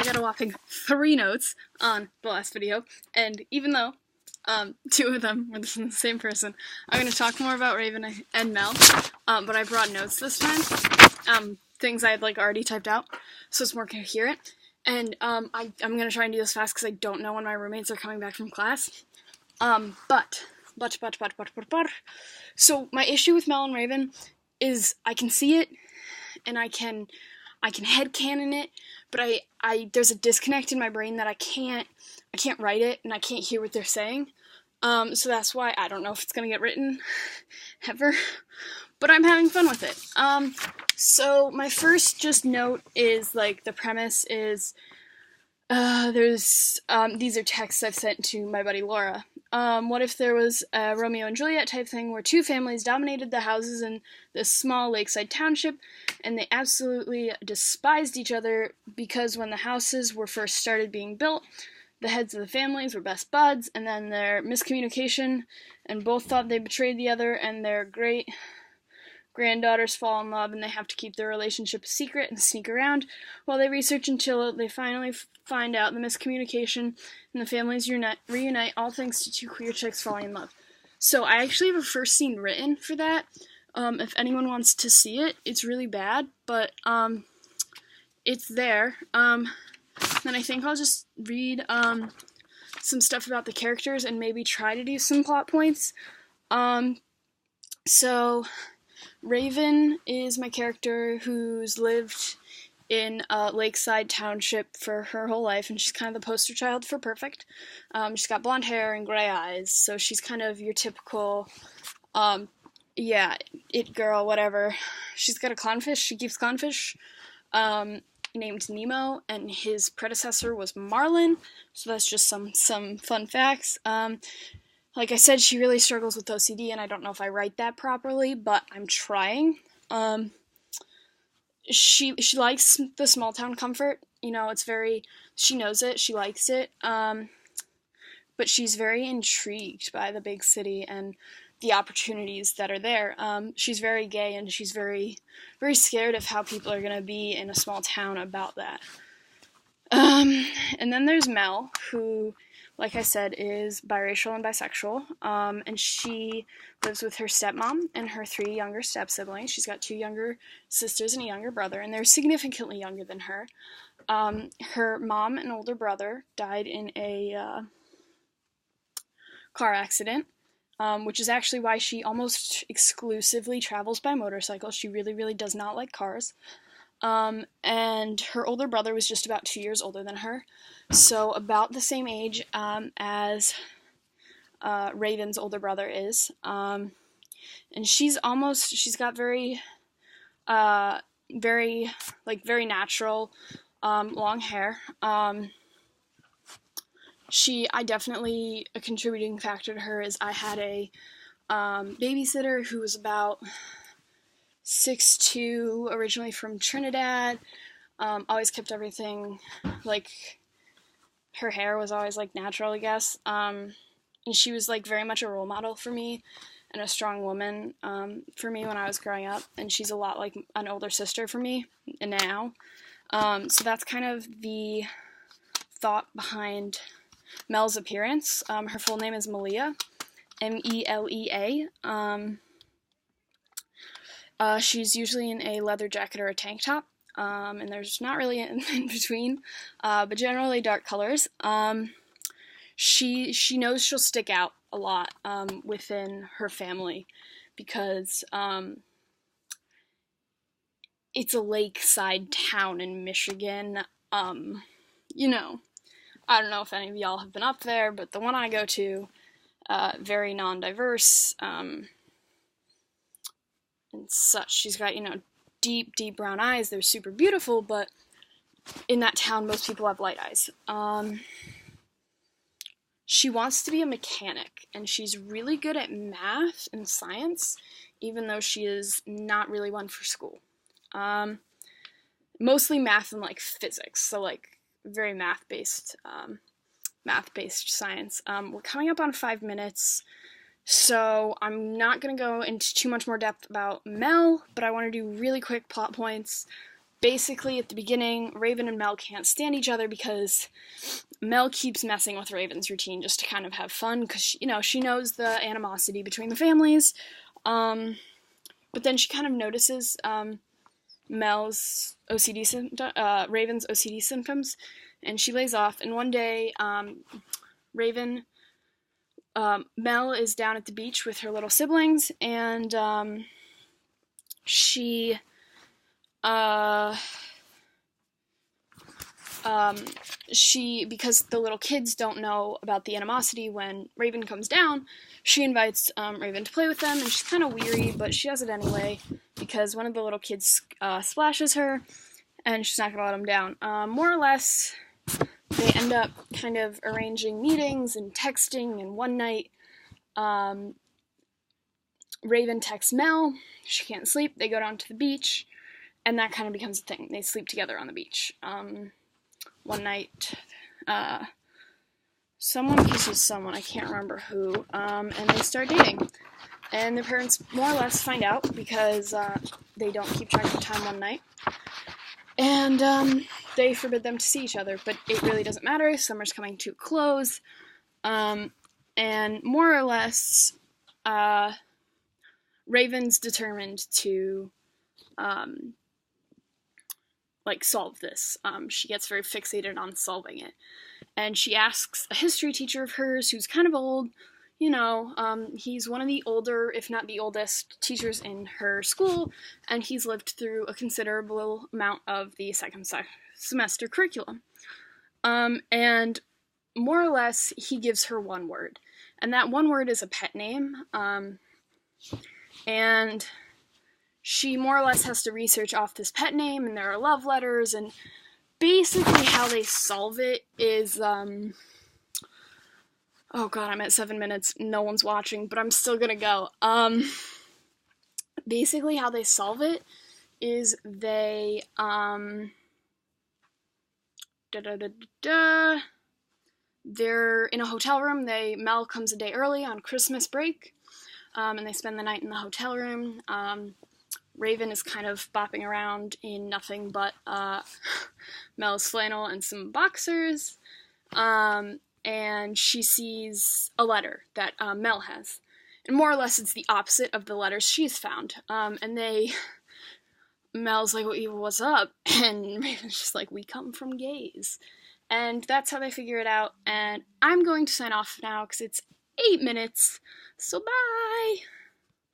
I got a whopping 3 notes on the last video, and even though 2 of them were the same person, I'm going to talk more about Raven and Mel, but I brought notes this time, things I had already typed out, so it's more coherent, and I'm going to try and do this fast because I don't know when my roommates are coming back from class, but, so my issue with Mel and Raven is I can see it, and I can headcanon it, but I there's a disconnect in my brain that I can't write it, and I can't hear what they're saying, so that's why I don't know if it's gonna get written, ever, but I'm having fun with it. So my first just note is, the premise is, these are texts I've sent to my buddy Laura. What if there was a Romeo and Juliet type thing where 2 families dominated the houses in this small lakeside township, and they absolutely despised each other because when the houses were first started being built, the heads of the families were best buds, and then their miscommunication, and both thought they betrayed the other, and their granddaughters fall in love, and they have to keep their relationship a secret and sneak around while they research until they finally find out the miscommunication, and the families reunite, all thanks to 2 queer chicks falling in love. So I actually have a first scene written for that. If anyone wants to see it, it's really bad, but it's there. Then I think I'll just read some stuff about the characters and maybe try to do some plot points. So Raven is my character who's lived in Lakeside Township for her whole life, and she's kind of the poster child for perfect. She's got blonde hair and gray eyes, so she's kind of your typical, it girl, whatever. She's got a clownfish, she keeps clownfish, named Nemo, and his predecessor was Marlin, so that's just some fun facts. Like I said, she really struggles with OCD, and I don't know if I write that properly, but I'm trying. She likes the small town comfort, she knows it, she likes it, but she's very intrigued by the big city and the opportunities that are there. She's very gay, and she's very, very scared of how people are going to be in a small town about that. And then there's Mel, who, like I said, is biracial and bisexual, and she lives with her stepmom and her 3 younger step-siblings. She's got 2 younger sisters and a younger brother, and they're significantly younger than her. Her mom and older brother died in a car accident, which is actually why she almost exclusively travels by motorcycle. She really, really does not like cars. And her older brother was just about 2 years older than her, so about the same age as Raven's older brother is. And she's got very natural long hair. A contributing factor to her is I had a babysitter who was about 6'2", originally from Trinidad, always kept everything, her hair was always, natural, I guess, and she was, very much a role model for me, and a strong woman, for me when I was growing up, and she's a lot like an older sister for me, now, so that's kind of the thought behind Mel's appearance. Her full name is Melia, Melea. She's usually in a leather jacket or a tank top, and there's not really in between, but generally dark colors. She knows she'll stick out a lot within her family because it's a lakeside town in Michigan. I don't know if any of y'all have been up there, but the one I go to, very non-diverse, and such. She's got, deep, deep brown eyes. They're super beautiful, but in that town, most people have light eyes. She wants to be a mechanic, and she's really good at math and science, even though she is not really one for school. Mostly math and, physics, so, very math-based science. We're coming up on 5 minutes, so I'm not going to go into too much more depth about Mel, but I want to do really quick plot points. basically, at the beginning, Raven and Mel can't stand each other because Mel keeps messing with Raven's routine just to kind of have fun, because, she knows the animosity between the families. But then she kind of notices Raven's OCD symptoms, and she lays off. And one day, Mel is down at the beach with her little siblings, and because the little kids don't know about the animosity when Raven comes down, she invites Raven to play with them, and she's kind of weary, but she does it anyway, because one of the little kids splashes her, and she's not going to let him down. More or less, they end up kind of arranging meetings and texting, and one night, Raven texts Mel, she can't sleep, they go down to the beach, and that kind of becomes a thing. They sleep together on the beach. One night, someone kisses someone, I can't remember who, and they start dating. And their parents more or less find out because they don't keep track of time one night. And they forbid them to see each other, but it really doesn't matter. Summer's coming to a close. And more or less, Raven's determined to solve this. She gets very fixated on solving it. And she asks a history teacher of hers who's kind of old. He's one of the older, if not the oldest, teachers in her school, and he's lived through a considerable amount of the second semester curriculum. And more or less, he gives her one word. And that one word is a pet name. And she more or less has to research off this pet name, and there are love letters, and basically how they solve it is, oh god, I'm at 7 minutes, no one's watching, but I'm still gonna go. Basically how they solve it is they, they're in a hotel room. Mel comes a day early on Christmas break, and they spend the night in the hotel room. Raven is kind of bopping around in nothing but Mel's flannel and some boxers, and she sees a letter that Mel has. And more or less it's the opposite of the letters she's found. And Mel's like, what's up? And Raven's just like, we come from gays. And that's how they figure it out. And I'm going to sign off now because it's 8 minutes. So bye!